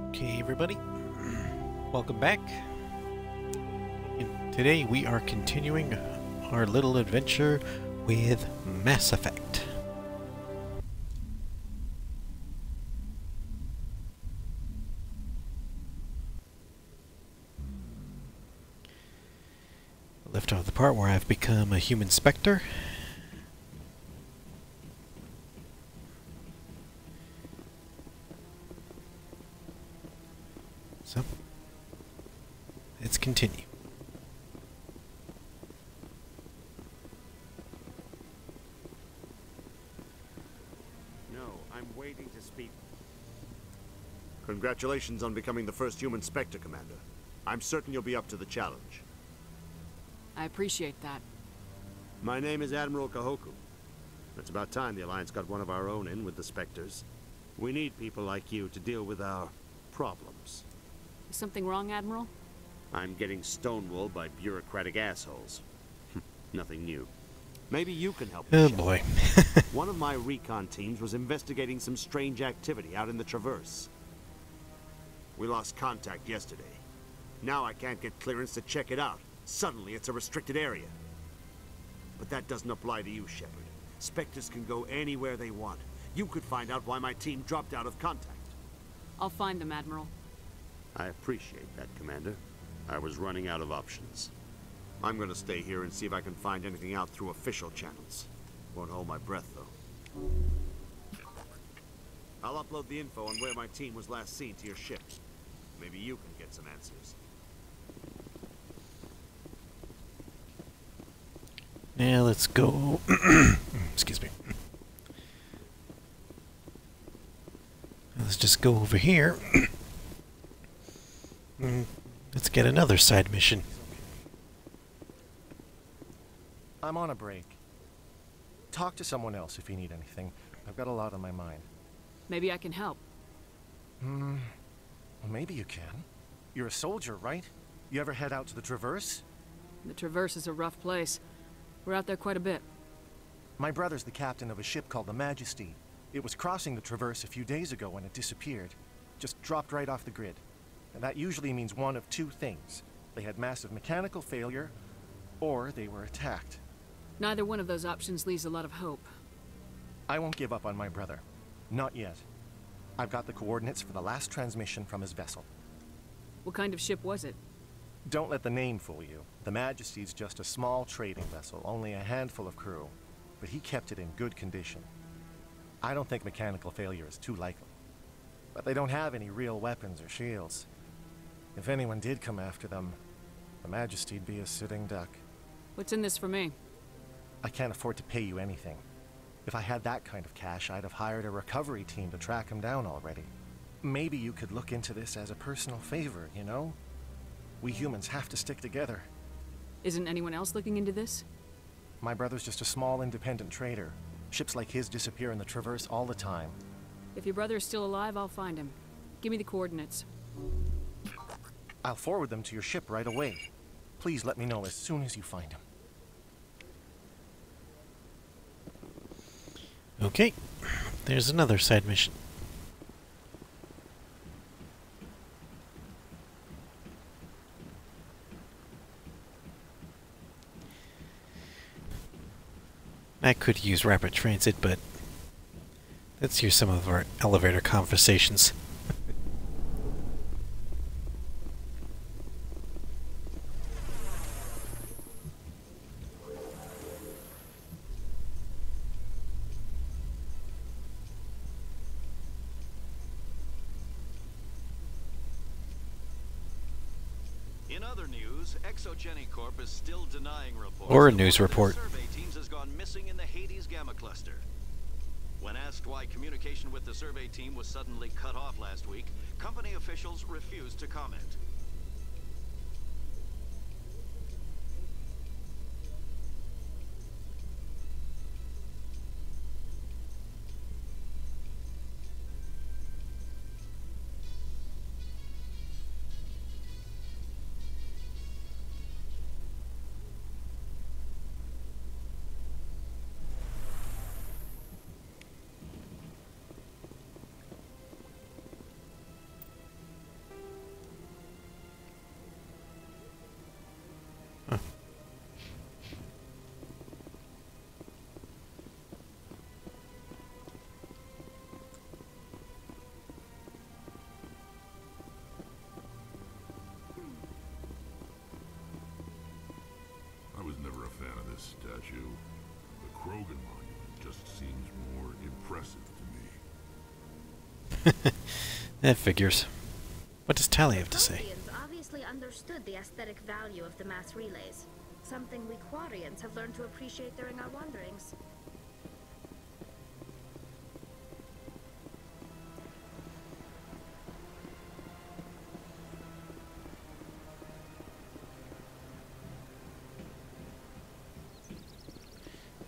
Okay, everybody, welcome back. And today we are continuing our little adventure with Mass Effect. Left off the part where I've become a human Spectre. So, let's continue. No, I'm waiting to speak. Congratulations on becoming the first human Spectre, Commander. I'm certain you'll be up to the challenge. I appreciate that. My name is Admiral Kahoku. It's about time the Alliance got one of our own in with the Spectres. We need people like you to deal with our problems. Is something wrong, Admiral? I'm getting stonewalled by bureaucratic assholes. Nothing new. Maybe you can help me. Oh boy. One of my recon teams was investigating some strange activity out in the Traverse. We lost contact yesterday. Now I can't get clearance to check it out. Suddenly it's a restricted area. But that doesn't apply to you, Shepard. Spectres can go anywhere they want. You could find out why my team dropped out of contact. I'll find them, Admiral. I appreciate that, Commander. I was running out of options. I'm gonna stay here and see if I can find anything out through official channels. Won't hold my breath, though. I'll upload the info on where my team was last seen to your ship. Maybe you can get some answers. Now let's go. Excuse me. Let's just go over here. Let's get another side mission. I'm on a break. Talk to someone else if you need anything. I've got a lot on my mind. Maybe I can help. Well, maybe you can. You're a soldier, right? You ever head out to the Traverse? The Traverse is a rough place. We're out there quite a bit. My brother's the captain of a ship called the Majesty. It was crossing the Traverse a few days ago when it disappeared. Just dropped right off the grid. And that usually means one of two things. They had massive mechanical failure, or they were attacked. Neither one of those options leaves a lot of hope. I won't give up on my brother. Not yet. I've got the coordinates for the last transmission from his vessel. What kind of ship was it? Don't let the name fool you. The Majesty's just a small trading vessel, only a handful of crew. But he kept it in good condition. I don't think mechanical failure is too likely. But they don't have any real weapons or shields. If anyone did come after them, the Majesty'd be a sitting duck. What's in this for me? I can't afford to pay you anything. If I had that kind of cash, I'd have hired a recovery team to track him down already. Maybe you could look into this as a personal favor, you know? We humans have to stick together. Isn't anyone else looking into this? My brother's just a small independent trader. Ships like his disappear in the Traverse all the time. If your brother is still alive, I'll find him. Give me the coordinates. I'll forward them to your ship right away. Please let me know as soon as you find him. Okay, there's another side mission. I could use rapid transit, but let's hear some of our elevator conversations. In other news, Exogeny Corp is still denying reports. Or a news report. Survey teams has gone missing in the Hades Gamma Cluster. When asked why communication with the survey team was suddenly cut off last week, company officials refused to comment. statue. The Krogan monument just seems more impressive to me. That figures. What does Tali have to say? Quarians obviously understood the aesthetic value of the mass relays. Something we Quarians have learned to appreciate during our wanderings.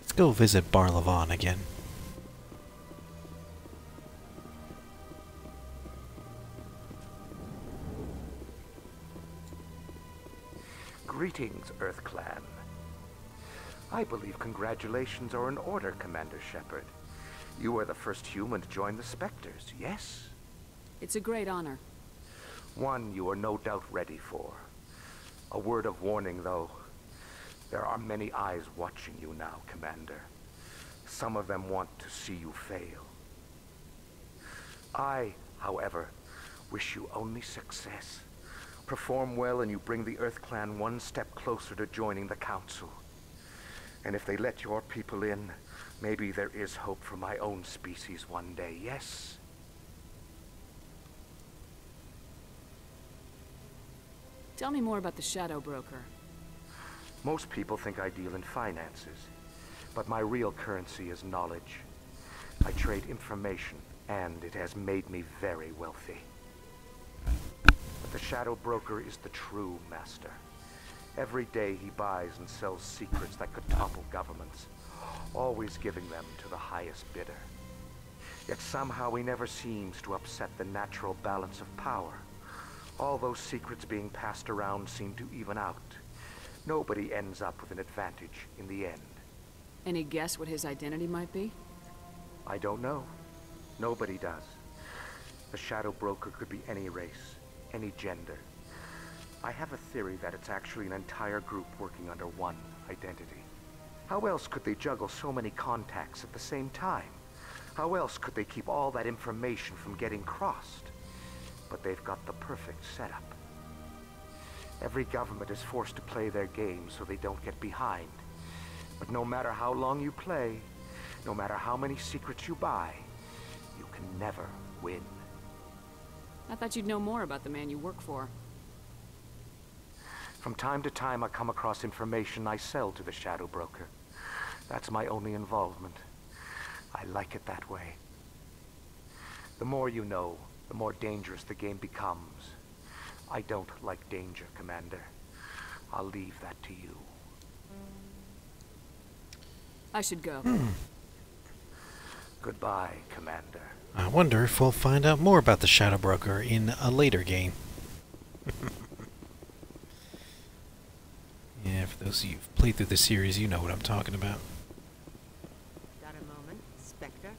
Let's go visit Bar Levon again. Greetings, Earth Clan. I believe congratulations are in order, Commander Shepard. You are the first human to join the Spectres, yes? It's a great honor. One you are no doubt ready for. A word of warning, though. There are many eyes watching you now, Commander. Some of them want to see you fail. I, however, wish you only success. Perform well and you bring the Earth Clan one step closer to joining the Council. And if they let your people in, maybe there is hope for my own species one day, yes? Tell me more about the Shadow Broker. Most people think I deal in finances, but my real currency is knowledge. I trade information, and it has made me very wealthy. But the Shadow Broker is the true master. Every day he buys and sells secrets that could topple governments, always giving them to the highest bidder. Yet somehow he never seems to upset the natural balance of power. All those secrets being passed around seem to even out. Nobody ends up with an advantage in the end. Any guess what his identity might be? I don't know. Nobody does. The Shadow Broker could be any race, any gender. I have a theory that it's actually an entire group working under one identity. How else could they juggle so many contacts at the same time? How else could they keep all that information from getting crossed? But they've got the perfect setup. Every government is forced to play their game so they don't get behind. But no matter how long you play, no matter how many secrets you buy, you can never win. I thought you'd know more about the man you work for. From time to time, I come across information I sell to the Shadow Broker. That's my only involvement. I like it that way. The more you know, the more dangerous the game becomes. I don't like danger, Commander. I'll leave that to you. I should go. Goodbye, Commander. I wonder if we'll find out more about the Shadow Broker in a later game. Yeah, for those of you who've played through the series, you know what I'm talking about. Got a moment, Spectre?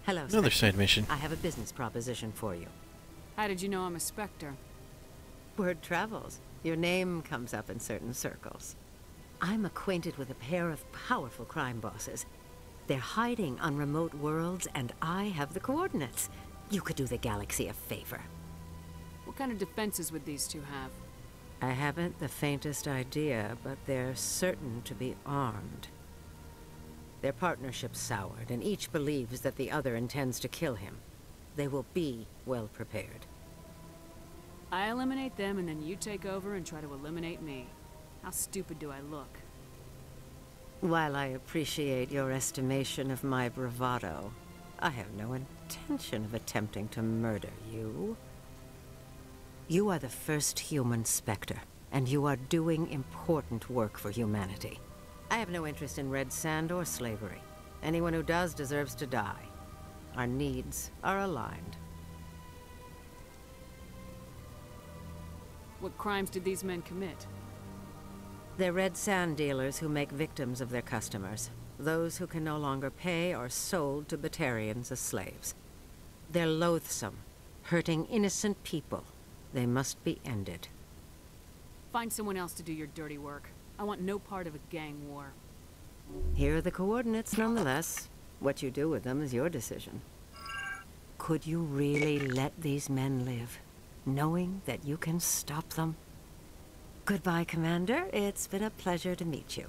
Hello, Another Spectre. side mission. I have a business proposition for you. How did you know I'm a Spectre? Word travels. Your name comes up in certain circles. I'm acquainted with a pair of powerful crime bosses. They're hiding on remote worlds, and I have the coordinates. You could do the galaxy a favor. What kind of defenses would these two have? I haven't the faintest idea, but they're certain to be armed. Their partnership's soured, and each believes that the other intends to kill him. They will be well prepared. I eliminate them, and then you take over and try to eliminate me. How stupid do I look? While I appreciate your estimation of my bravado, I have no intention of attempting to murder you. You are the first human Spectre, and you are doing important work for humanity. I have no interest in red sand or slavery. Anyone who does deserves to die. Our needs are aligned. What crimes did these men commit? They're red sand dealers who make victims of their customers. Those who can no longer pay are sold to Batarians as slaves. They're loathsome, hurting innocent people. They must be ended. Find someone else to do your dirty work. I want no part of a gang war. Here are the coordinates, nonetheless. What you do with them is your decision. Could you really let these men live, knowing that you can stop them? Goodbye, Commander. It's been a pleasure to meet you.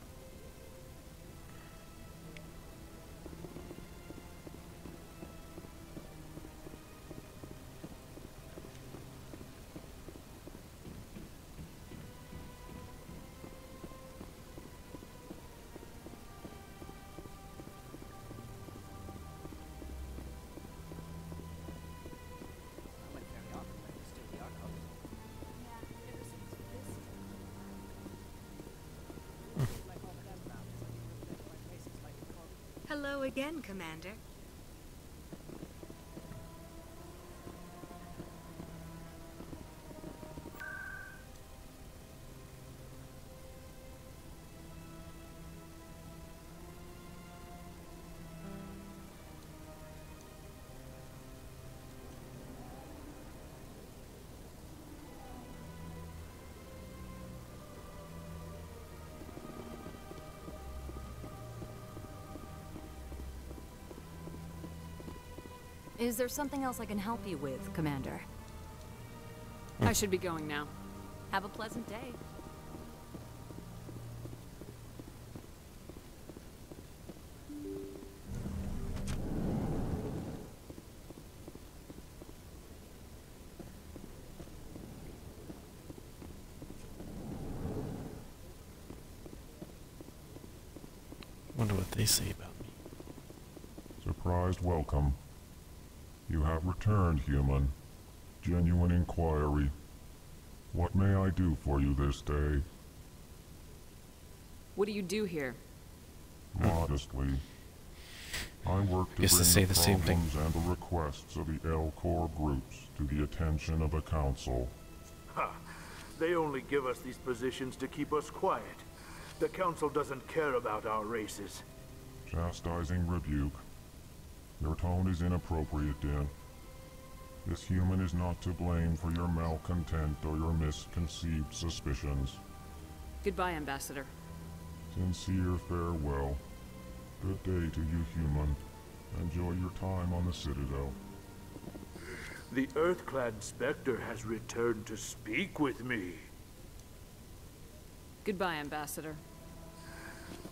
Hello again, Commander. Is there something else I can help you with, Commander? I should be going now. Have a pleasant day. Wonder what they say about me. Surprised welcome. You have returned, human. Genuine inquiry. What may I do for you this day? What do you do here? Modestly. I work to Guess they bring say the the same thing. problems and the requests of the L-Corps groups to the attention of the Council. Ha! They only give us these positions to keep us quiet. The Council doesn't care about our races. Chastising rebuke. Your tone is inappropriate, Din. This human is not to blame for your malcontent or your misconceived suspicions. Goodbye, Ambassador. Sincere farewell. Good day to you, human. Enjoy your time on the Citadel. The EarthClad Spectre has returned to speak with me. Goodbye, Ambassador.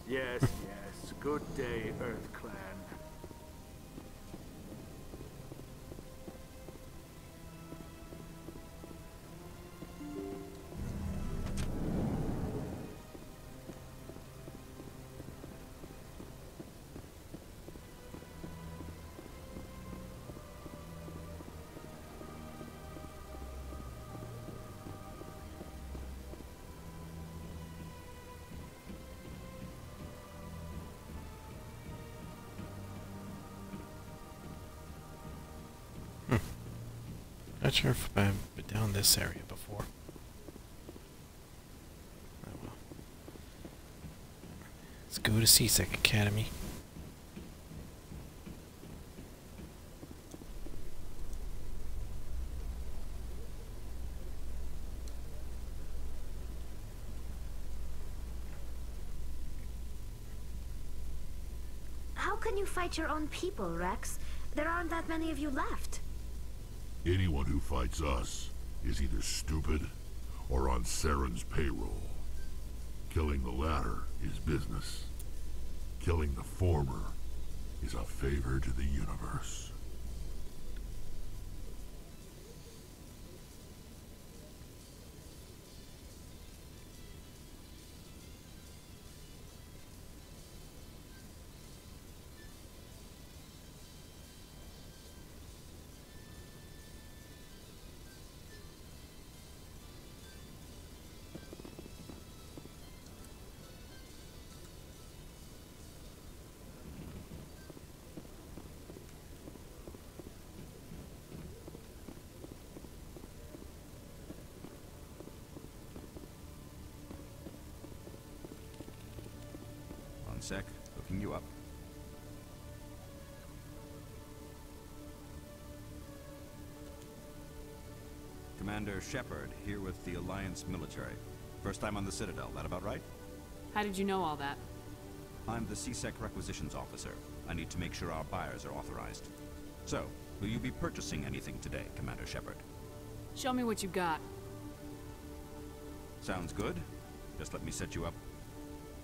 Yes, yes. Good day, EarthClan. Not sure if I've been down this area before. Oh well. Let's go to C-Sec Academy. How can you fight your own people, Rex? There aren't that many of you left. Anyone who fights us is either stupid or on Saren's payroll. Killing the latter is business. Killing the former is a favor to the universe. One sec, hooking you up. Commander Shepard, here with the Alliance military. First time on the Citadel, that about right? How did you know all that? I'm the C-Sec requisitions officer. I need to make sure our buyers are authorized. So, will you be purchasing anything today, Commander Shepard? Show me what you got. Sounds good. Just let me set you up.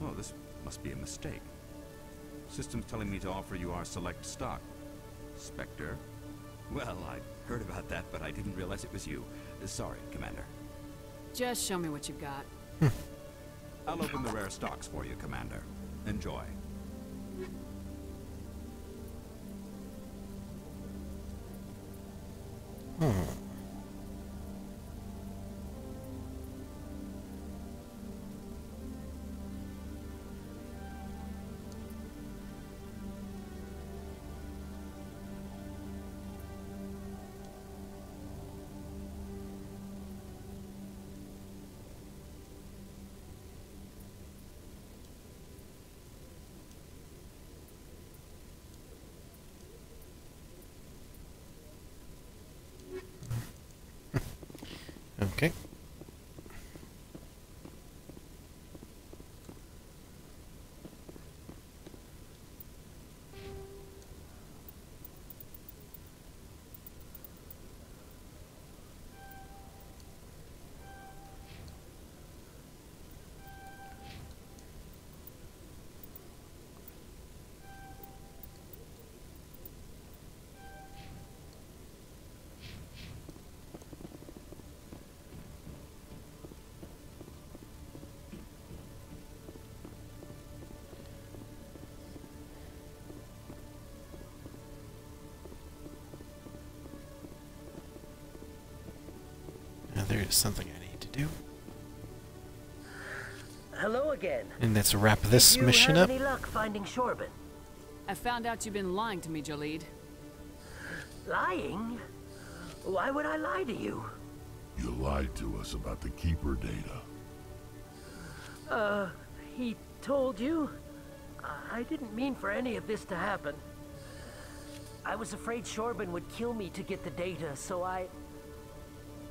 Oh, this must be a mistake. System's telling me to offer you our select stock. Spectre? Well, I heard about that, but I didn't realize it was you. Sorry, Commander. Just show me what you've got. I'll open the rare stocks for you, Commander. Enjoy. Okay. Now there's something I need to do. Hello again. And let's wrap this mission up. Did you have any luck finding Shorben? I found out you've been lying to me, Jaleed. Lying? Why would I lie to you? You lied to us about the Keeper data. He told you? I didn't mean for any of this to happen. I was afraid Shorben would kill me to get the data, so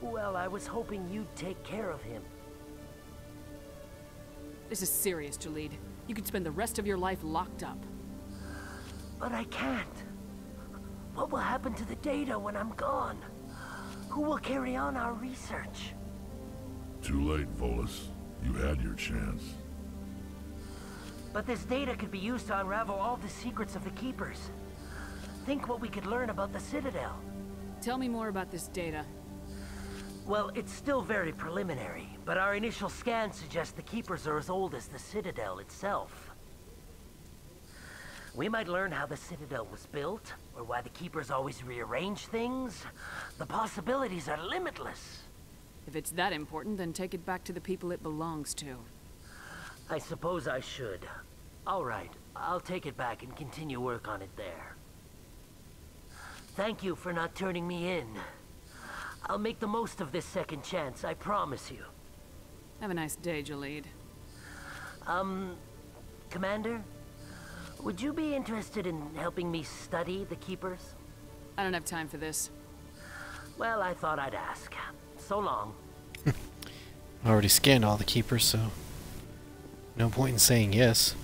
well, I was hoping you'd take care of him. This is serious, Jaleed. You could spend the rest of your life locked up. But I can't. What will happen to the data when I'm gone? Who will carry on our research? Too late, Volus. You had your chance. But this data could be used to unravel all the secrets of the Keepers. Think what we could learn about the Citadel. Tell me more about this data. Well, it's still very preliminary, but our initial scans suggest the Keepers are as old as the Citadel itself. We might learn how the Citadel was built, or why the Keepers always rearrange things. The possibilities are limitless. If it's that important, then take it back to the people it belongs to. I suppose I should. All right, I'll take it back and continue work on it there. Thank you for not turning me in. I'll make the most of this second chance, I promise you. Have a nice day, Jaleed. Commander? Would you be interested in helping me study the Keepers? I don't have time for this. Well, I thought I'd ask. So long. I already scanned all the Keepers, so no point in saying yes.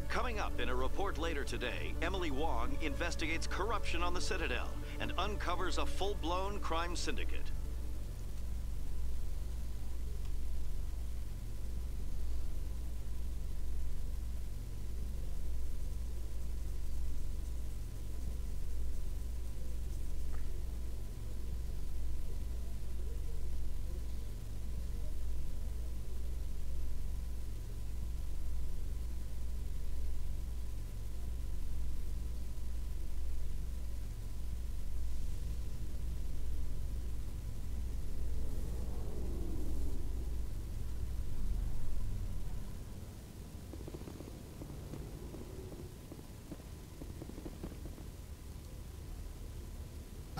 Coming up in a report later today, Emily Wong investigates corruption on the Citadel and uncovers a full-blown crime syndicate.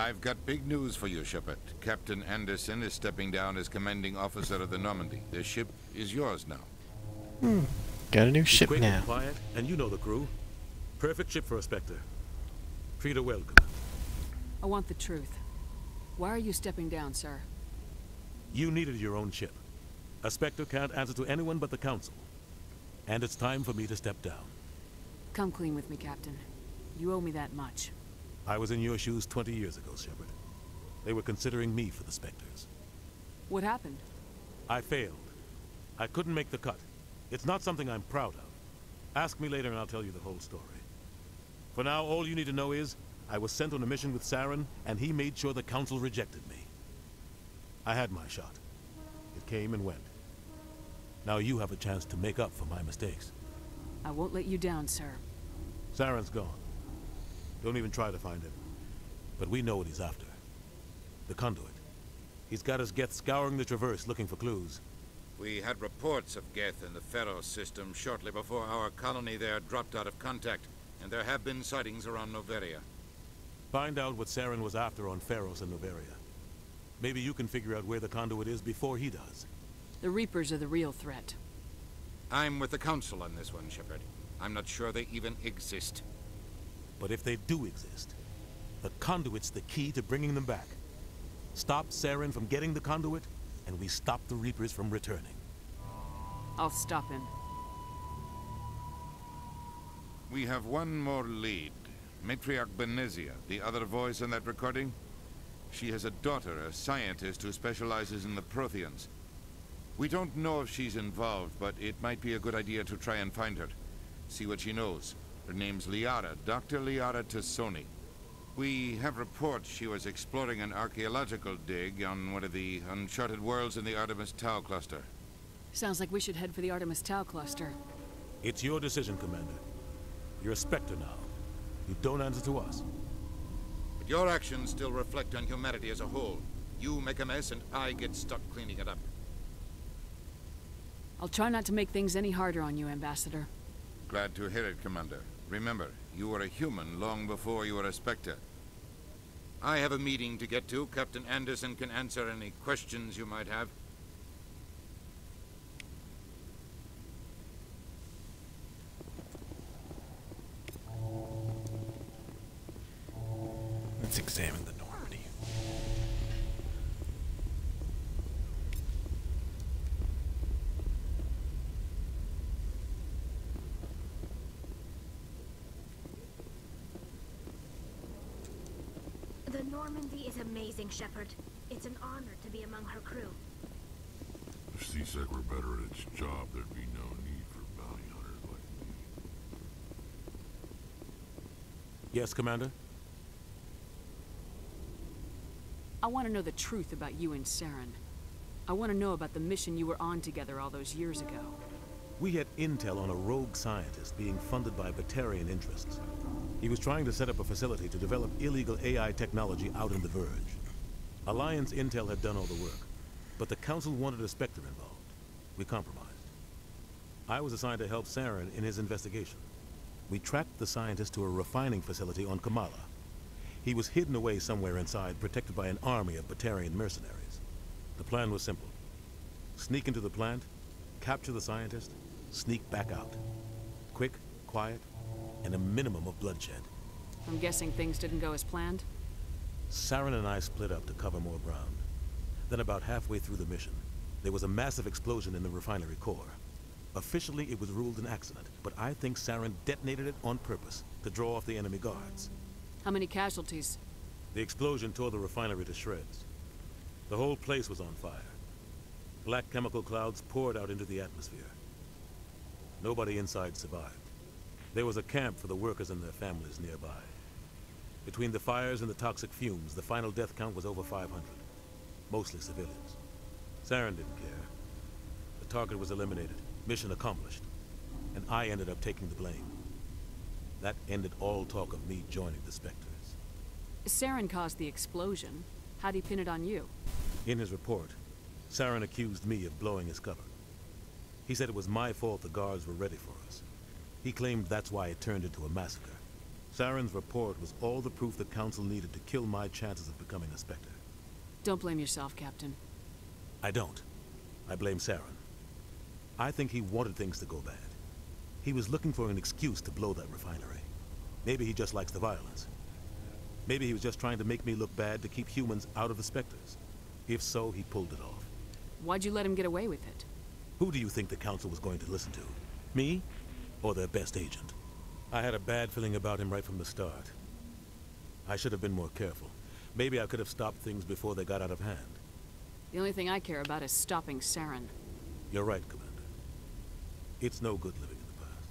I've got big news for you, Shepard. Captain Anderson is stepping down as commanding officer of the Normandy. The ship is yours now. Got a new It's ship quick now. and quiet, and you know the crew. Perfect ship for a Spectre. Treat her well. I want the truth. Why are you stepping down, sir? You needed your own ship. A Spectre can't answer to anyone but the Council. And it's time for me to step down. Come clean with me, Captain. You owe me that much. I was in your shoes 20 years ago, Shepard. They were considering me for the Spectres. What happened? I failed. I couldn't make the cut. It's not something I'm proud of. Ask me later and I'll tell you the whole story. For now, all you need to know is, I was sent on a mission with Saren, and he made sure the Council rejected me. I had my shot. It came and went. Now you have a chance to make up for my mistakes. I won't let you down, sir. Saren's gone. Don't even try to find him. But we know what he's after. The Conduit. He's got his Geth scouring the Traverse looking for clues. We had reports of Geth in the Pharos system shortly before our colony there dropped out of contact, and there have been sightings around Noveria. Find out what Saren was after on Pharos and Noveria. Maybe you can figure out where the Conduit is before he does. The Reapers are the real threat. I'm with the Council on this one, Shepard. I'm not sure they even exist. But if they do exist, the Conduit's the key to bringing them back. Stop Saren from getting the Conduit, and we stop the Reapers from returning. I'll stop him. We have one more lead. Matriarch Benezia, the other voice in that recording. She has a daughter, a scientist who specializes in the Protheans. We don't know if she's involved, but it might be a good idea to try and find her. See what she knows. Her name's Liara, Dr. Liara Tassoni. We have reports she was exploring an archaeological dig on one of the uncharted worlds in the Artemis Tau cluster. Sounds like we should head for the Artemis Tau cluster. It's your decision, Commander. You're a Spectre now. You don't answer to us. But your actions still reflect on humanity as a whole. You make a mess and I get stuck cleaning it up. I'll try not to make things any harder on you, Ambassador. Glad to hear it, Commander. Remember, you were a human long before you were a Spectre. I have a meeting to get to. Captain Anderson can answer any questions you might have. Let's examine the Normandy. The Normandy is amazing, Shepard. It's an honor to be among her crew. If C-Sec were better at its job, there'd be no need for bounty hunters like me. Yes, Commander? I want to know the truth about you and Saren. I want to know about the mission you were on together all those years ago. We had intel on a rogue scientist being funded by Batarian interests. He was trying to set up a facility to develop illegal AI technology out in the Verge. Alliance intel had done all the work, but the Council wanted a Spectre involved. We compromised. I was assigned to help Saren in his investigation. We tracked the scientist to a refining facility on Kamala. He was hidden away somewhere inside, protected by an army of Batarian mercenaries. The plan was simple. Sneak into the plant, capture the scientist, sneak back out. Quick, quiet, and a minimum of bloodshed. I'm guessing things didn't go as planned? Saren and I split up to cover more ground. Then about halfway through the mission, there was a massive explosion in the refinery core. Officially, it was ruled an accident, but I think Saren detonated it on purpose to draw off the enemy guards. How many casualties? The explosion tore the refinery to shreds. The whole place was on fire. Black chemical clouds poured out into the atmosphere. Nobody inside survived. There was a camp for the workers and their families nearby. Between the fires and the toxic fumes, the final death count was over 500. Mostly civilians. Saren didn't care. The target was eliminated. Mission accomplished. And I ended up taking the blame. That ended all talk of me joining the Spectres. Saren caused the explosion. How'd he pin it on you? In his report, Saren accused me of blowing his cover. He said it was my fault the guards were ready for us. He claimed that's why it turned into a massacre. Saren's report was all the proof the Council needed to kill my chances of becoming a Spectre. Don't blame yourself, Captain. I don't. I blame Saren. I think he wanted things to go bad. He was looking for an excuse to blow that refinery. Maybe he just likes the violence. Maybe he was just trying to make me look bad to keep humans out of the Spectres. If so, he pulled it off. Why'd you let him get away with it? Who do you think the Council was going to listen to? Me? Or their best agent? I had a bad feeling about him right from the start. I should have been more careful. Maybe I could have stopped things before they got out of hand. The only thing I care about is stopping Saren. You're right, Commander. It's no good living in the past.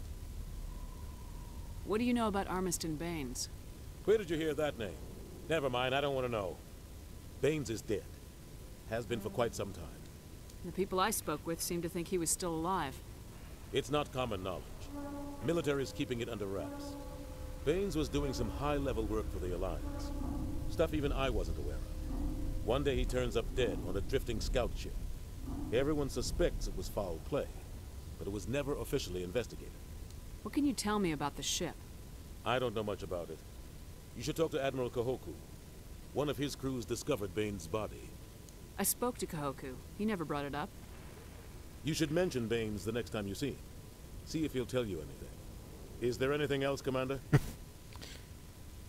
What do you know about Armiston Baines? Where did you hear that name? Never mind, I don't want to know. Baines is dead. Has been for quite some time. The people I spoke with seemed to think he was still alive. It's not common knowledge. Military's keeping it under wraps. Baines was doing some high-level work for the Alliance. Stuff even I wasn't aware of. One day he turns up dead on a drifting scout ship. Everyone suspects it was foul play, but it was never officially investigated. What can you tell me about the ship? I don't know much about it. You should talk to Admiral Kahoku. One of his crews discovered Baines' body. I spoke to Kahoku. He never brought it up. You should mention Baines the next time you see him. See if he'll tell you anything. Is there anything else, Commander?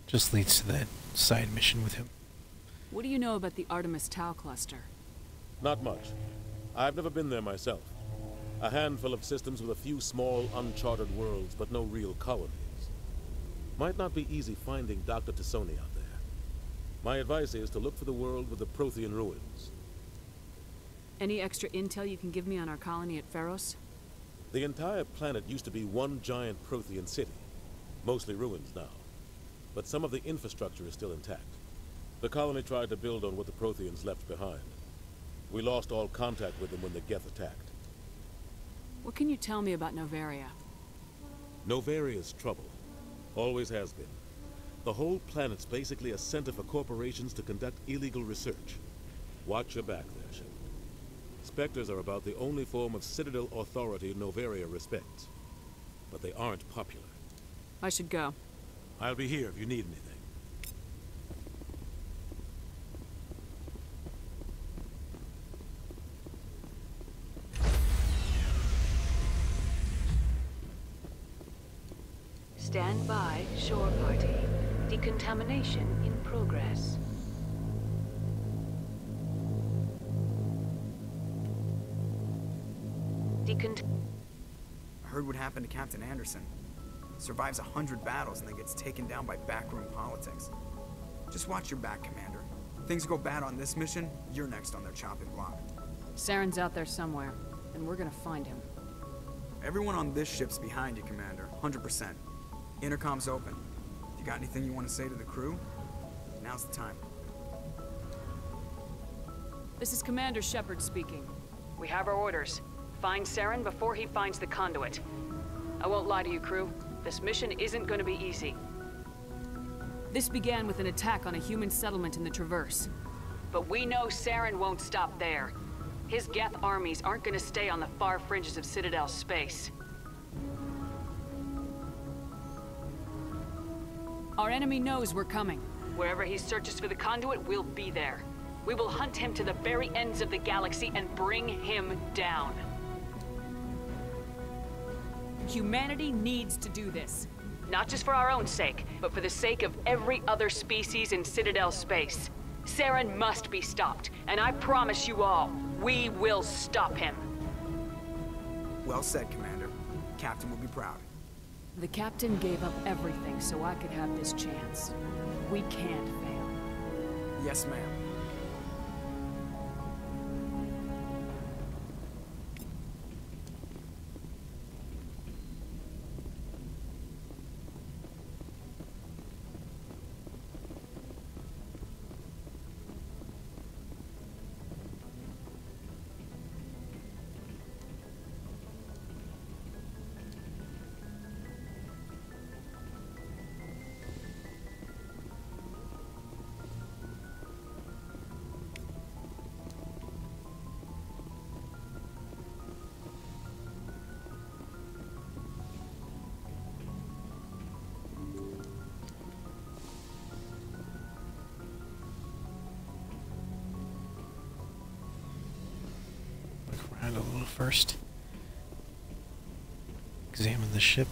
Just leads to that side mission with him. What do you know about the Artemis Tau cluster? Not much. I've never been there myself. A handful of systems with a few small, uncharted worlds, but no real colonies. Might not be easy finding Dr. T'Soni out there. My advice is to look for the world with the Prothean ruins. Any extra intel you can give me on our colony at Pharos? The entire planet used to be one giant Prothean city. Mostly ruins now. But some of the infrastructure is still intact. The colony tried to build on what the Protheans left behind. We lost all contact with them when the Geth attacked. What can you tell me about Noveria? Novaria's trouble. Always has been. The whole planet's basically a center for corporations to conduct illegal research. Watch your back there, Shepard. Spectres are about the only form of Citadel authority Noveria respects. But they aren't popular. I should go. I'll be here if you need anything. Stand by, shore party. Decontamination in progress. I heard what happened to Captain Anderson. Survives 100 battles and then gets taken down by backroom politics. Just watch your back, Commander. Things go bad on this mission, you're next on their chopping block. Saren's out there somewhere, and we're gonna find him. Everyone on this ship's behind you, Commander. 100%. Intercom's open. If you got anything you want to say to the crew, now's the time. This is Commander Shepard speaking. We have our orders. Find Saren before he finds the conduit. I won't lie to you, crew. This mission isn't going to be easy. This began with an attack on a human settlement in the Traverse. But we know Saren won't stop there. His Geth armies aren't going to stay on the far fringes of Citadel space. Our enemy knows we're coming. Wherever he searches for the conduit, we'll be there. We will hunt him to the very ends of the galaxy and bring him down. Humanity needs to do this. Not just for our own sake, but for the sake of every other species in Citadel space. Saren must be stopped, and I promise you all, we will stop him. Well said, Commander. Captain will be proud. The Captain gave up everything so I could have this chance. We can't fail. Yes, ma'am. A little first. Examine the ship.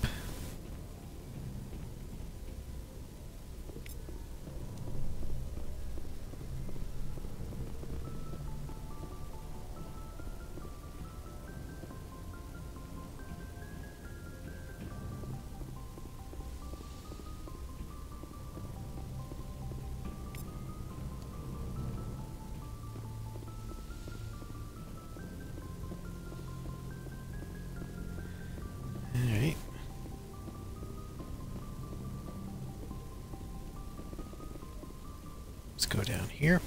Let's go down here.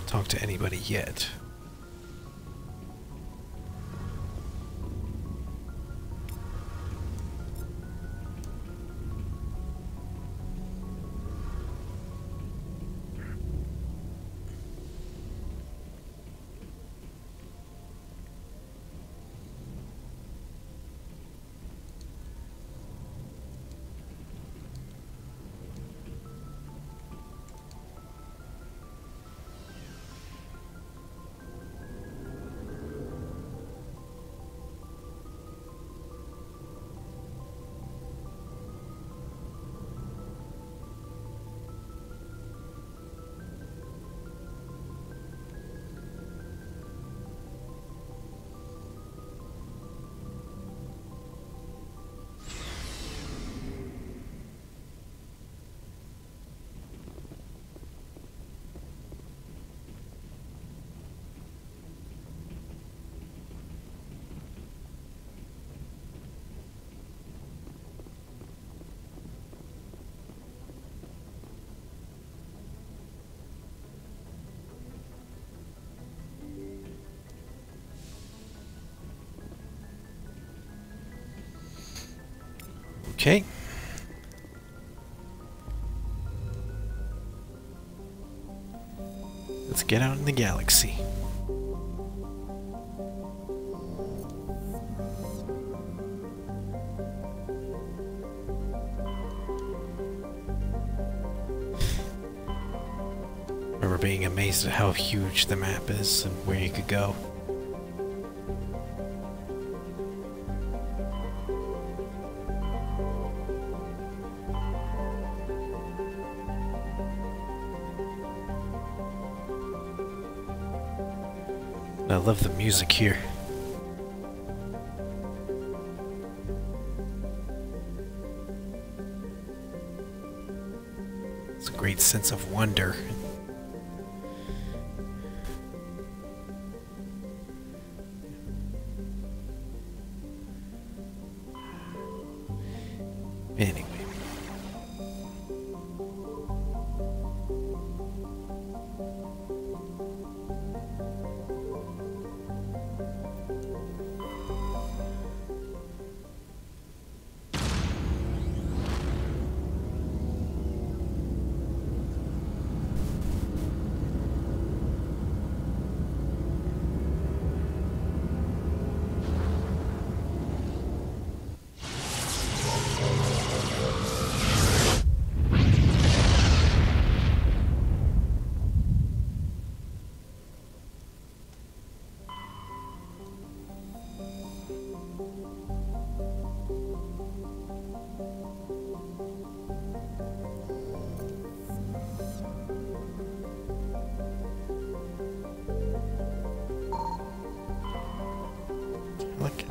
Talk to anybody yet. Okay. Let's get out in the galaxy. Remember being amazed at how huge the map is and where you could go. I love the music here. It's a great sense of wonder. Anyway.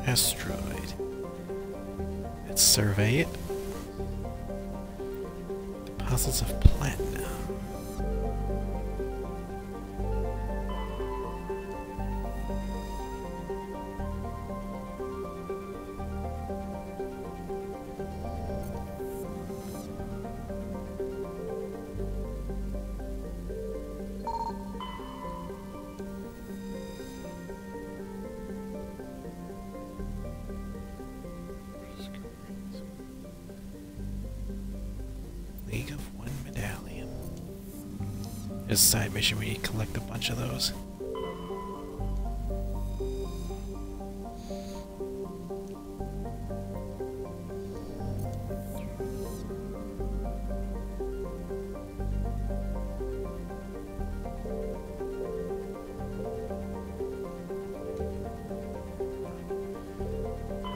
Asteroid. Let's survey it. Deposits of platinum. League of One Medallion. There's a side mission where you collect a bunch of those.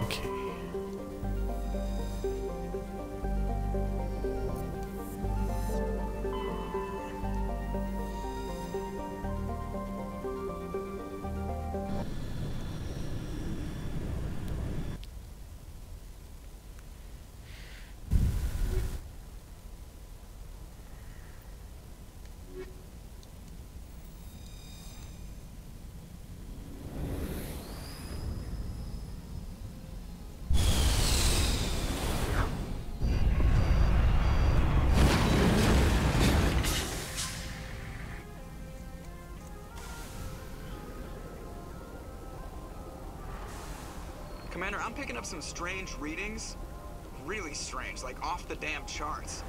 Okay. Commander, I'm picking up some strange readings. Really strange, like off the damn charts.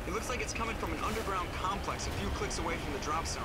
It looks like it's coming from an underground complex a few clicks away from the drop zone.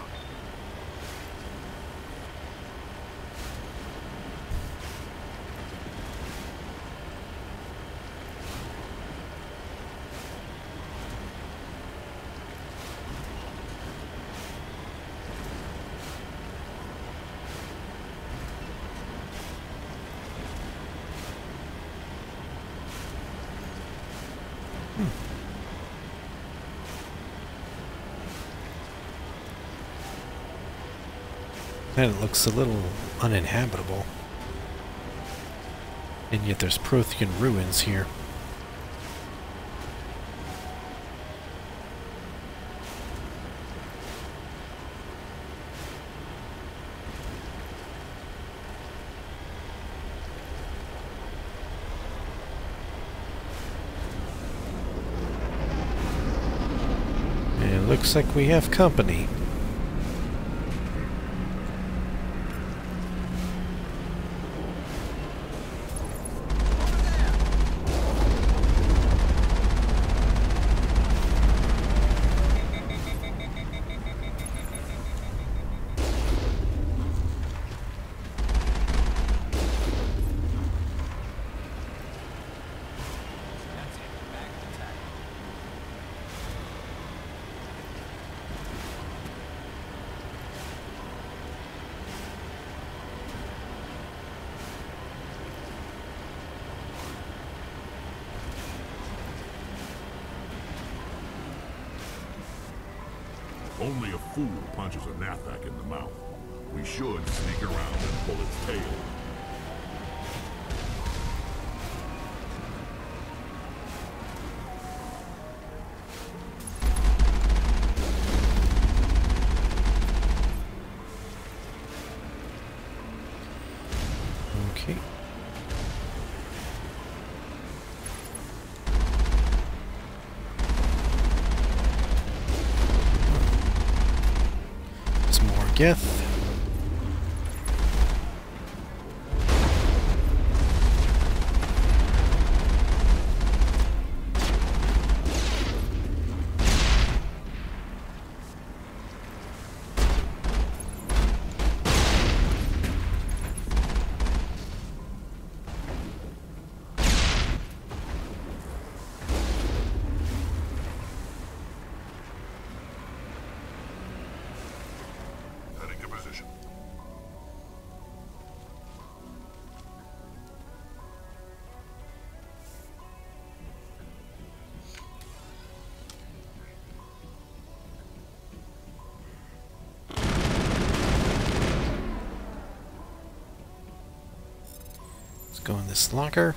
And it looks a little uninhabitable. And yet there's Prothean ruins here. And it looks like we have company. Only a fool punches a Nathak in the mouth. We should sneak around and pull its tail. Okay. Some more Geth. Heading to position. Let's go in this locker.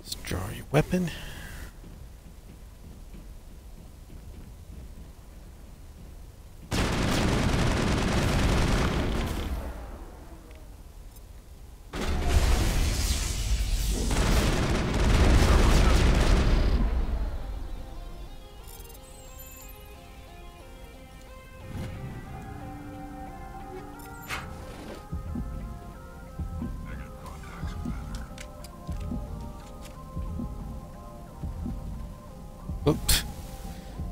Let's draw your weapon. Oops.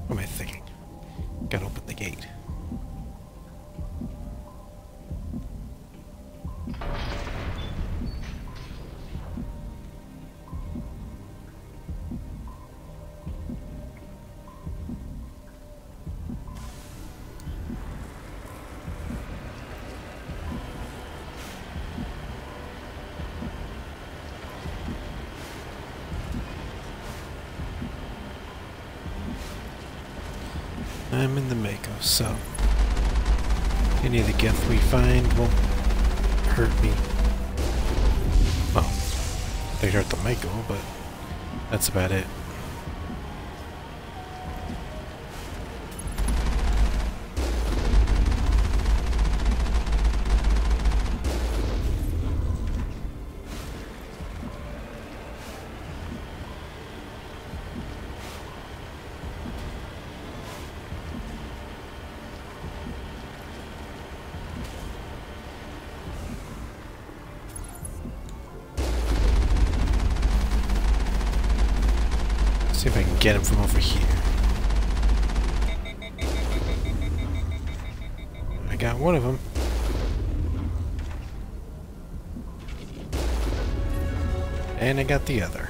What am I thinking? Gotta open the gate. I'm in the Mako, so any of the geth we find won't hurt me. Well, they hurt the Mako, but that's about it. See if I can get him from over here. I got one of them. And I got the other.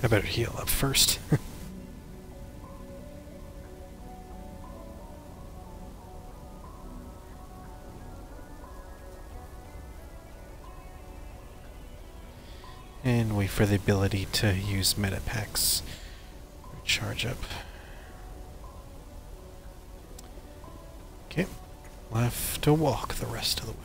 I better heal up first. And wait for the ability to use meta packs. Charge up. Okay, we'll have to walk the rest of the way.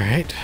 Alright.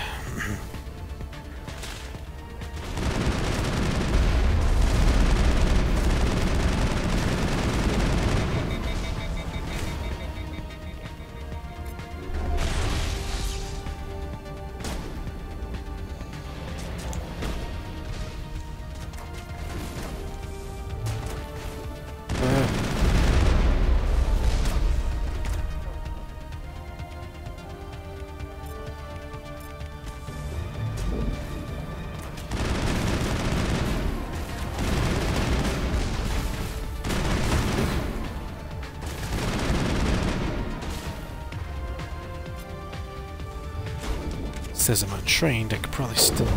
Says I'm untrained, I could probably still...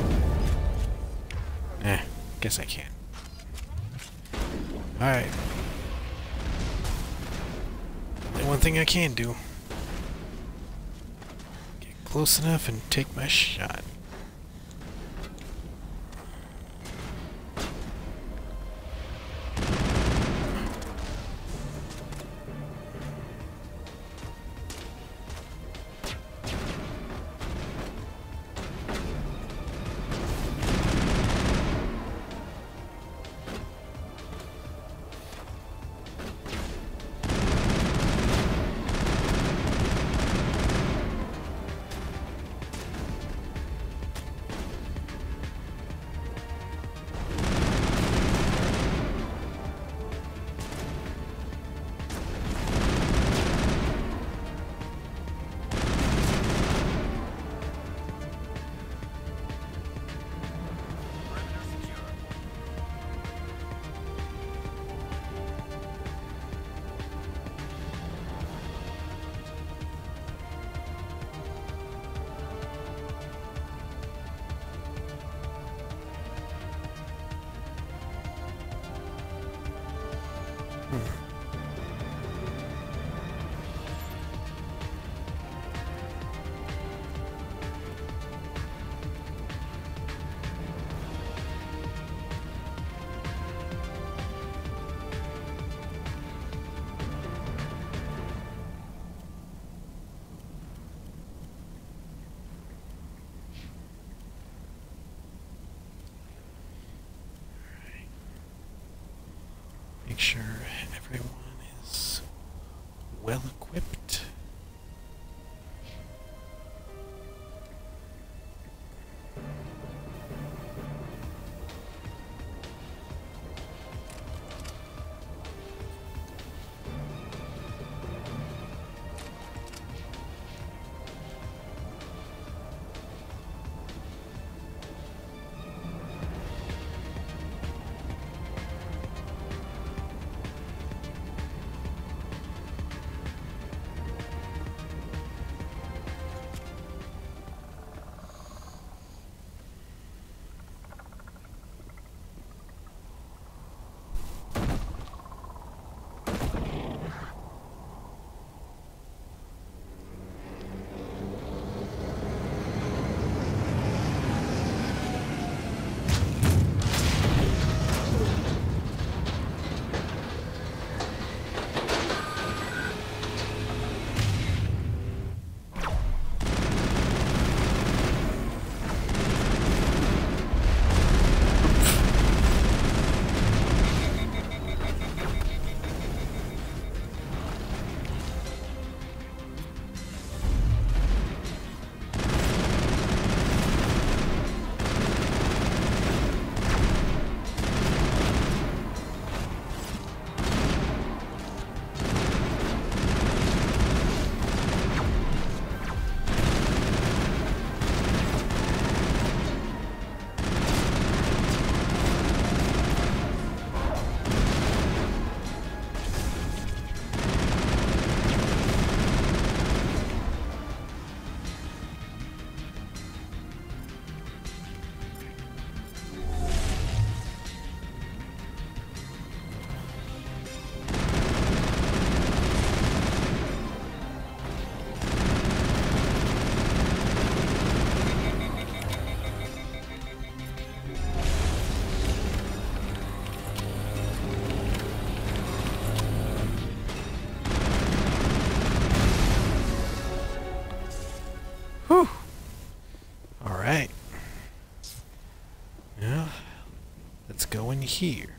guess I can. Alright. Only one thing I can do. Get close enough and take my shot. Make sure everyone is well equipped. in here?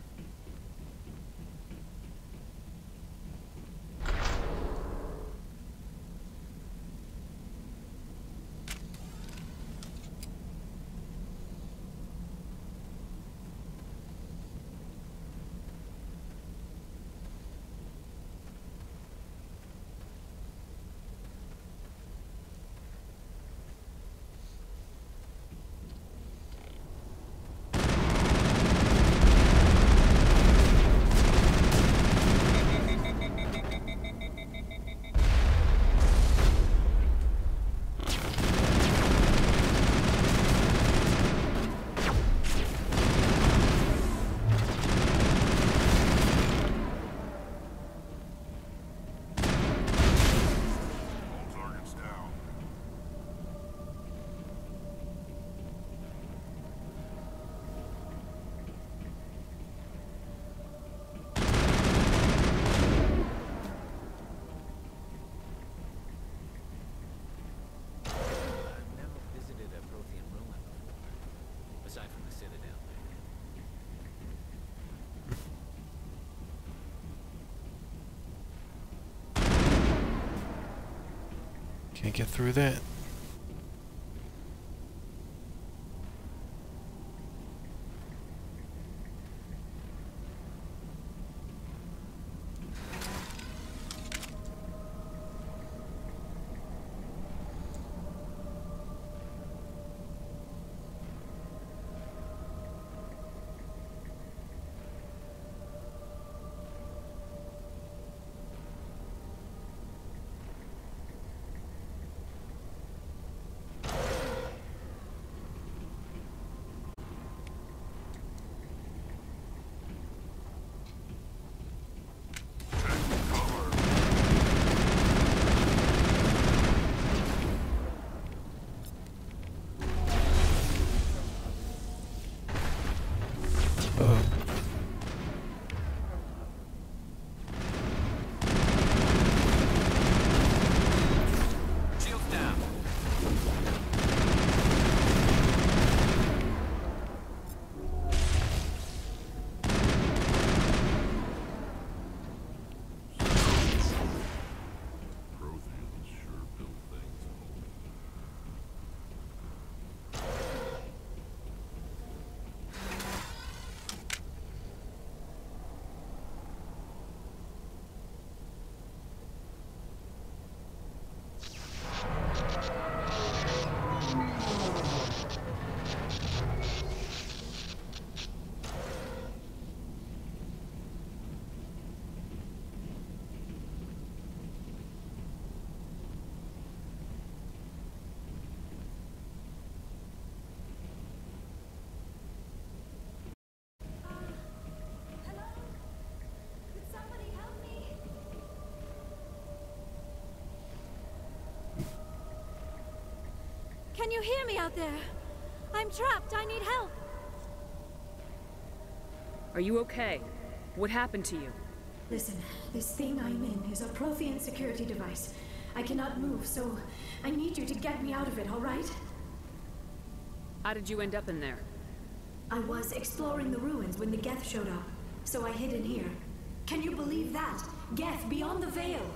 Can't get through that. Can you hear me out there? I'm trapped. I need help. Are you okay? What happened to you? Listen, this thing I'm in is a Prothean security device. I cannot move, so I need you to get me out of it, all right? How did you end up in there? I was exploring the ruins when the Geth showed up, so I hid in here. Can you believe that? Geth, beyond the veil!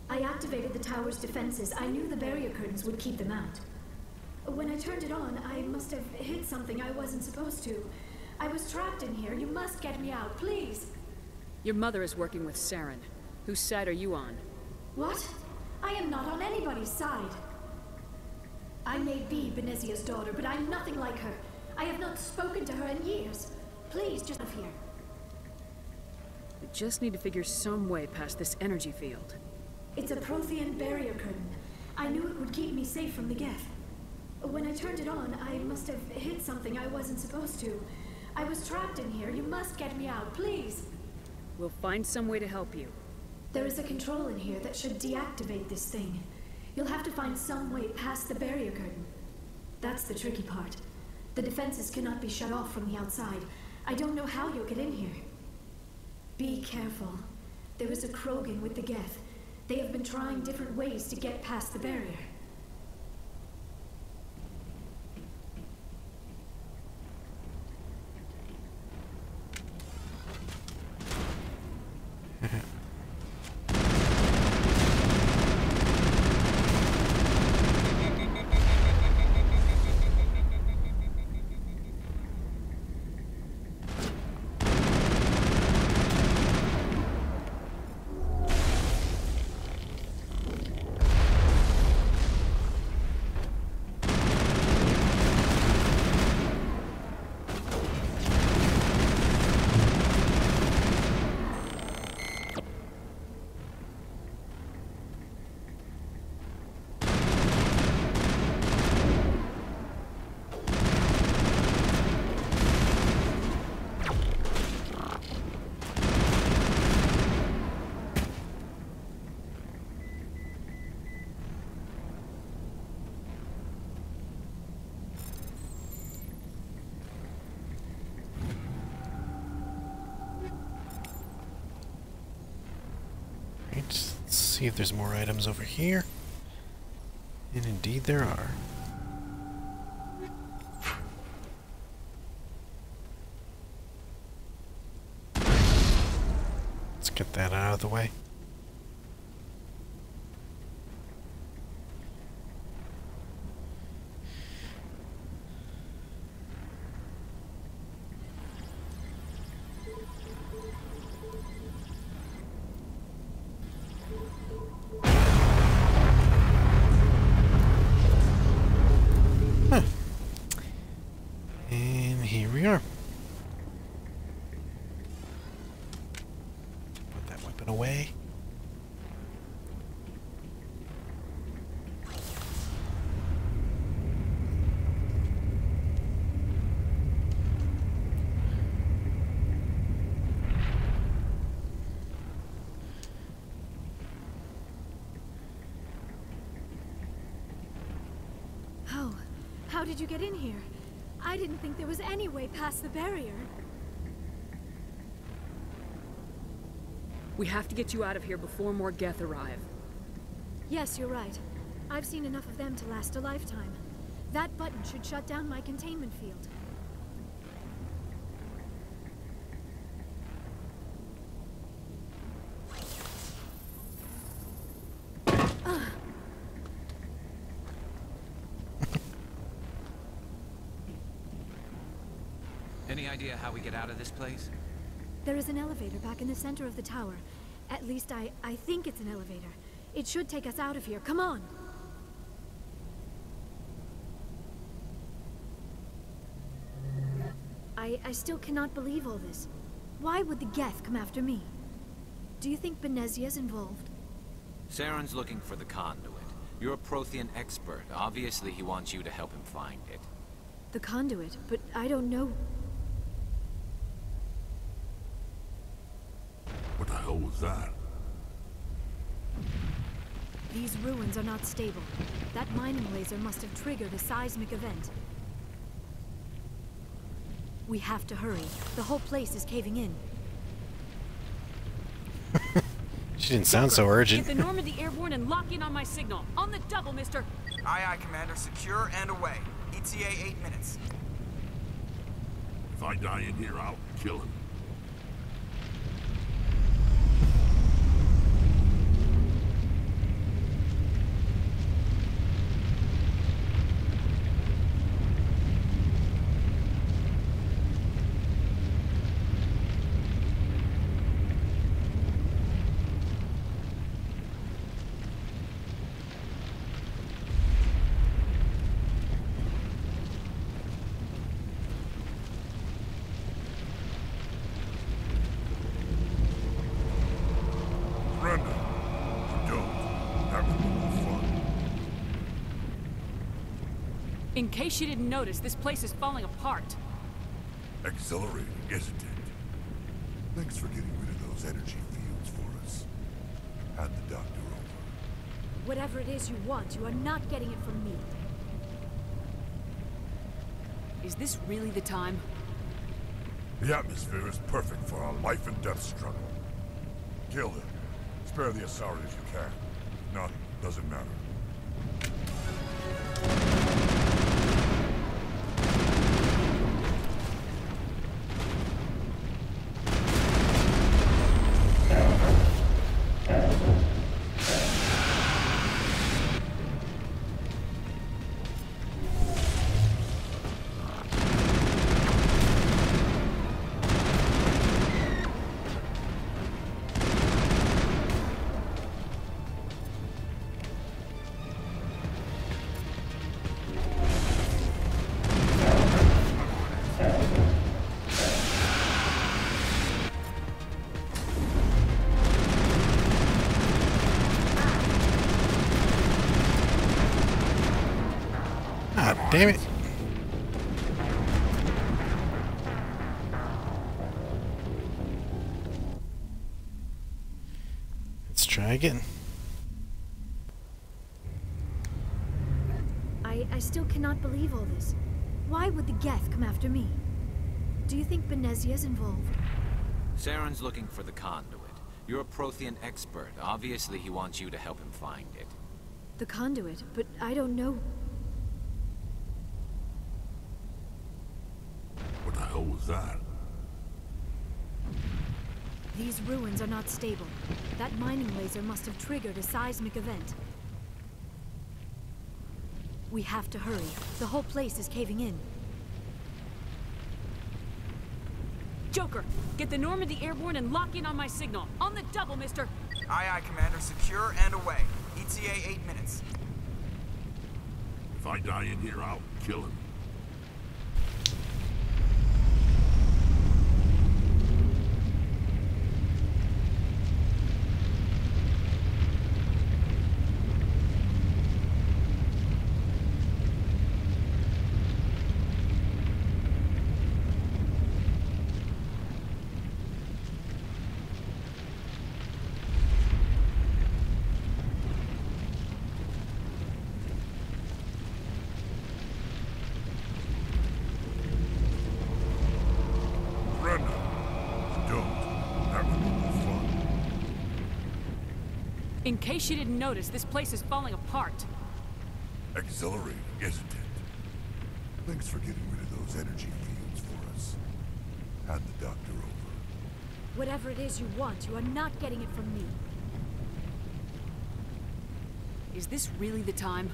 I activated the tower's defenses. I knew the barrier curtains would keep them out. When I turned it on, I must have hit something I wasn't supposed to. I was trapped in here. You must get me out, please! Your mother is working with Saren. Whose side are you on? What? I am not on anybody's side. I may be Benezia's daughter, but I'm nothing like her. I have not spoken to her in years. Please, just out of here. We just need to figure some way past this energy field. It's a Prothean barrier curtain. I knew it would keep me safe from the Geth. When I turned it on, I must have hit something I wasn't supposed to. I was trapped in here. You must get me out, please. We'll find some way to help you. There is a control in here that should deactivate this thing. You'll have to find some way past the barrier curtain. That's the tricky part. The defenses cannot be shut off from the outside. I don't know how you'll get in here. Be careful. There is a Krogan with the Geth. They have been trying different ways to get past the barrier. see if there's more items over here. And indeed there are. Let's get that out of the way. And here we are. Put that weapon away. How did you get in here? I didn't think there was any way past the barrier. We have to get you out of here before more Geth arrive. Yes, you're right. I've seen enough of them to last a lifetime. That button should shut down my containment field. Any idea how we get out of this place? There is an elevator back in the center of the tower. At least I think it's an elevator. It should take us out of here. Come on! I still cannot believe all this. Why would the Geth come after me? Do you think Benezia's involved? Saren's looking for the conduit. You're a Prothean expert. Obviously, he wants you to help him find it. The conduit? But I don't know... What the hell was that? These ruins are not stable. That mining laser must have triggered a seismic event. We have to hurry. The whole place is caving in. She didn't sound so urgent. Get the Normandy airborne and lock in on my signal. On the double, mister. Aye, aye, Commander. Secure and away. ETA 8 minutes. If I die in here, I'll kill him. In case you didn't notice, this place is falling apart. Exhilarating, isn't it? Thanks for getting rid of those energy fields for us. Hand the doctor over. Whatever it is you want, you are not getting it from me. Is this really the time? The atmosphere is perfect for our life and death struggle. Kill him. Spare the Asari if you can. If not, doesn't matter. Damn it. Let's try again. I still cannot believe all this. Why would the Geth come after me? Do you think Benezia's involved? Saren's looking for the conduit. You're a Prothean expert. Obviously, he wants you to help him find it. The conduit, but I don't know. What the hell was that? These ruins are not stable. That mining laser must have triggered a seismic event. We have to hurry. The whole place is caving in. Joker, get the Normandy airborne and lock in on my signal. On the double, mister. Aye, aye, Commander. Secure and away. ETA 8 minutes. If I die in here, I'll kill him. In case you didn't notice, this place is falling apart. Exhilarating, isn't it? Thanks for getting rid of those energy fields for us. Hand the doctor over. Whatever it is you want, you are not getting it from me. Is this really the time?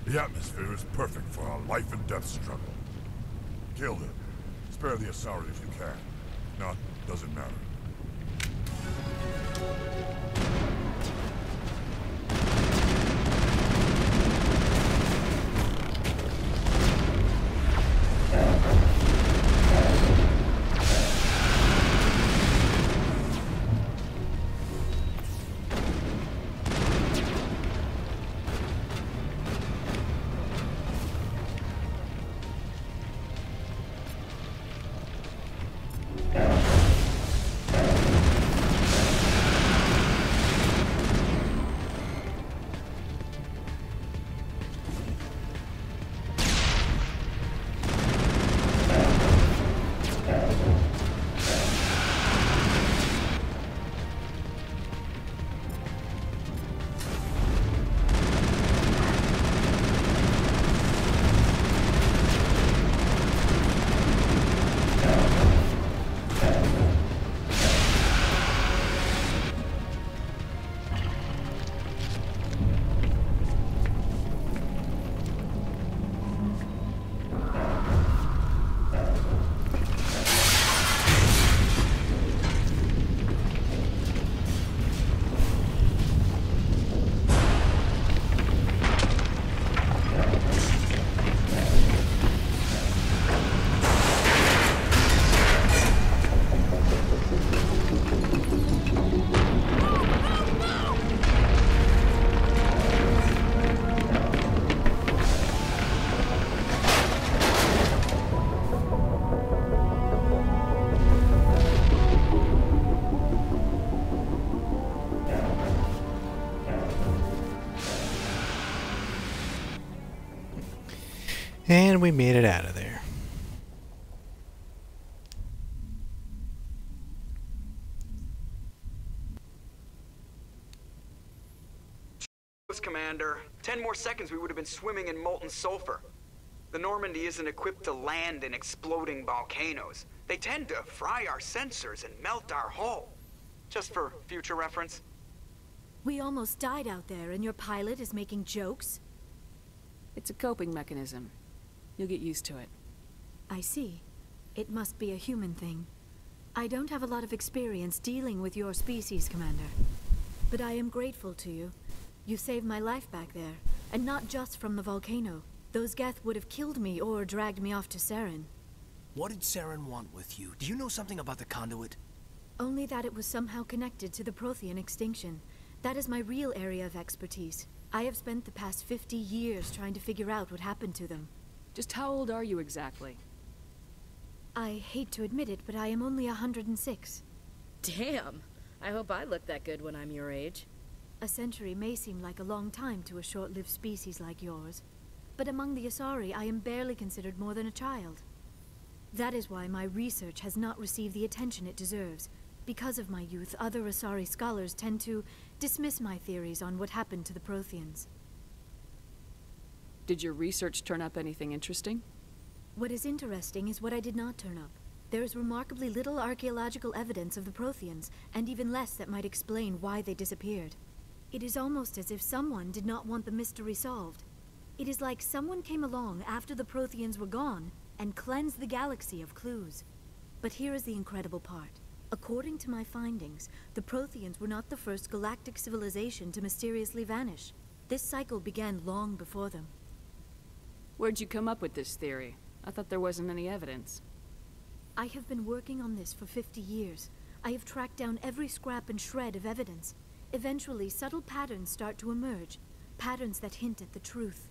The atmosphere is perfect for our life and death struggle. Kill him. Spare the Asari if you can. If not, doesn't matter. And we made it out of there. Commander, 10 more seconds we would have been swimming in molten sulfur. The Normandy isn't equipped to land in exploding volcanoes. They tend to fry our sensors and melt our hull. Just for future reference. We almost died out there, and your pilot is making jokes? It's a coping mechanism. You'll get used to it. I see. It must be a human thing. I don't have a lot of experience dealing with your species, Commander. But I am grateful to you. You saved my life back there, and not just from the volcano. Those Geth would have killed me or dragged me off to Saren. What did Saren want with you? Do you know something about the conduit? Only that it was somehow connected to the Prothean extinction. That is my real area of expertise. I have spent the past 50 years trying to figure out what happened to them. Just how old are you exactly? I hate to admit it, but I am only 106. Damn! I hope I look that good when I'm your age. A century may seem like a long time to a short-lived species like yours, but among the Asari, I am barely considered more than a child. That is why my research has not received the attention it deserves. Because of my youth, other Asari scholars tend to dismiss my theories on what happened to the Protheans. Did your research turn up anything interesting? What is interesting is what I did not turn up. There is remarkably little archaeological evidence of the Protheans, and even less that might explain why they disappeared. It is almost as if someone did not want the mystery solved. It is like someone came along after the Protheans were gone and cleansed the galaxy of clues. But here is the incredible part. According to my findings, the Protheans were not the first galactic civilization to mysteriously vanish. This cycle began long before them. Where'd you come up with this theory? I thought there wasn't any evidence. I have been working on this for 50 years. I have tracked down every scrap and shred of evidence. Eventually, subtle patterns start to emerge, patterns that hint at the truth.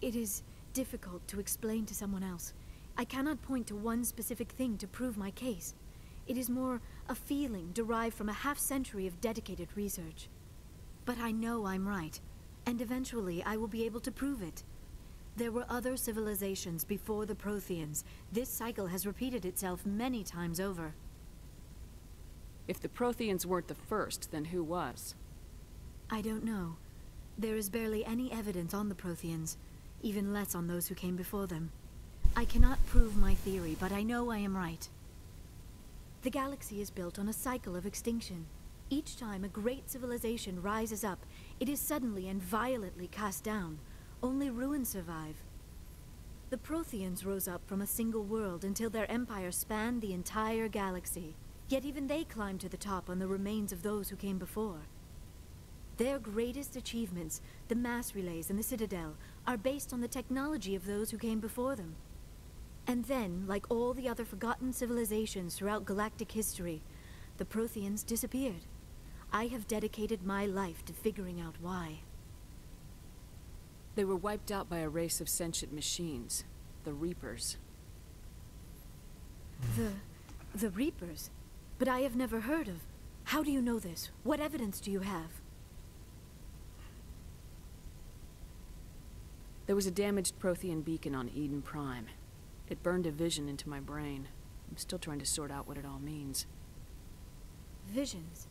It is difficult to explain to someone else. I cannot point to one specific thing to prove my case. It is more a feeling derived from a half-century of dedicated research. But I know I'm right, and eventually I will be able to prove it. There were other civilizations before the Protheans. This cycle has repeated itself many times over. If the Protheans weren't the first, then who was? I don't know. There is barely any evidence on the Protheans, even less on those who came before them. I cannot prove my theory, but I know I am right. The galaxy is built on a cycle of extinction. Each time a great civilization rises up, it is suddenly and violently cast down. Only ruins survive. The Protheans rose up from a single world until their empire spanned the entire galaxy. Yet even they climbed to the top on the remains of those who came before. Their greatest achievements, the mass relays and the Citadel, are based on the technology of those who came before them. And then, like all the other forgotten civilizations throughout galactic history, the Protheans disappeared. I have dedicated my life to figuring out why. They were wiped out by a race of sentient machines, the Reapers. The Reapers? But I have never heard of. How do you know this? What evidence do you have? There was a damaged Prothean beacon on Eden Prime. It burned a vision into my brain. I'm still trying to sort out what it all means. Visions?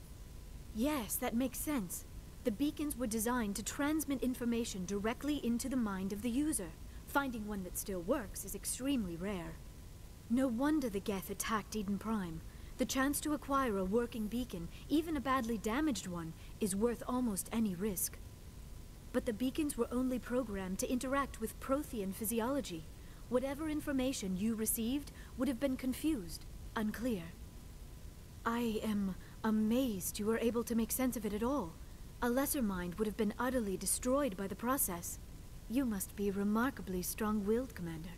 Yes, that makes sense. The beacons were designed to transmit information directly into the mind of the user. Finding one that still works is extremely rare. No wonder the Geth attacked Eden Prime. The chance to acquire a working beacon, even a badly damaged one, is worth almost any risk. But the beacons were only programmed to interact with Prothean physiology. Whatever information you received would have been confused, unclear. I am amazed you were able to make sense of it at all. A lesser mind would have been utterly destroyed by the process. You must be remarkably strong-willed, Commander.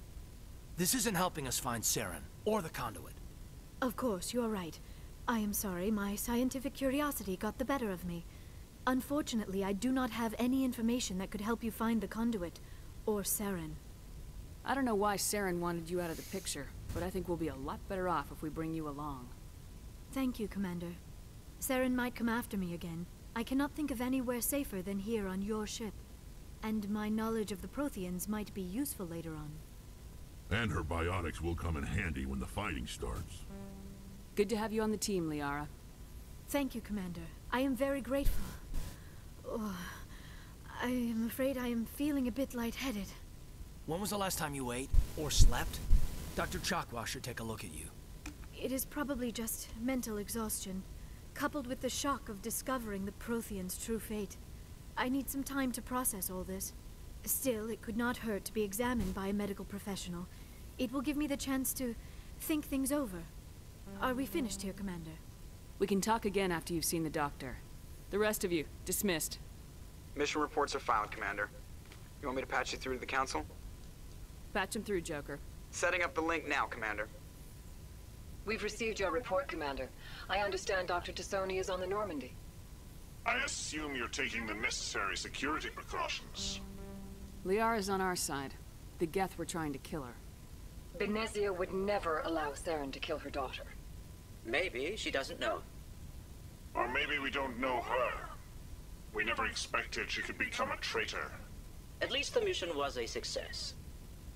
This isn't helping us find Saren, or the conduit. Of course, you're right. I am sorry, my scientific curiosity got the better of me. Unfortunately, I do not have any information that could help you find the conduit, or Saren. I don't know why Saren wanted you out of the picture, but I think we'll be a lot better off if we bring you along. Thank you, Commander. Saren might come after me again. I cannot think of anywhere safer than here on your ship. And my knowledge of the Protheans might be useful later on. And her biotics will come in handy when the fighting starts. Good to have you on the team, Liara. Thank you, Commander. I am very grateful. Oh, I am afraid I am feeling a bit lightheaded. When was the last time you ate, or slept? Dr. Chakwa should take a look at you. It is probably just mental exhaustion, coupled with the shock of discovering the Protheans' true fate. I need some time to process all this. Still, it could not hurt to be examined by a medical professional. It will give me the chance to think things over. Are we finished here, Commander? We can talk again after you've seen the doctor. The rest of you, dismissed. Mission reports are filed, Commander. You want me to patch you through to the Council? Patch him through, Joker. Setting up the link now, Commander. We've received your report, Commander. I understand Dr. Tassoni is on the Normandy. I assume you're taking the necessary security precautions. Liara's on our side. The Geth were trying to kill her. Benezia would never allow Saren to kill her daughter. Maybe she doesn't know. Or maybe we don't know her. We never expected she could become a traitor. At least the mission was a success.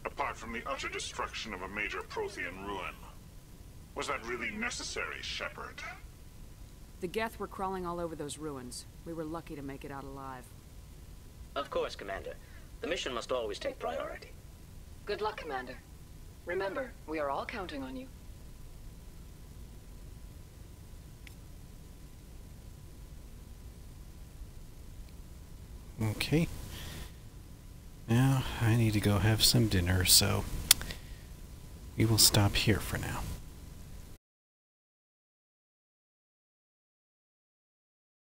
Apart from the utter destruction of a major Prothean ruin. Was that really necessary, Shepard? The Geth were crawling all over those ruins. We were lucky to make it out alive. Of course, Commander. The mission must always take priority. Good luck, Commander. Remember, we are all counting on you. Okay. Now, I need to go have some dinner, so we will stop here for now.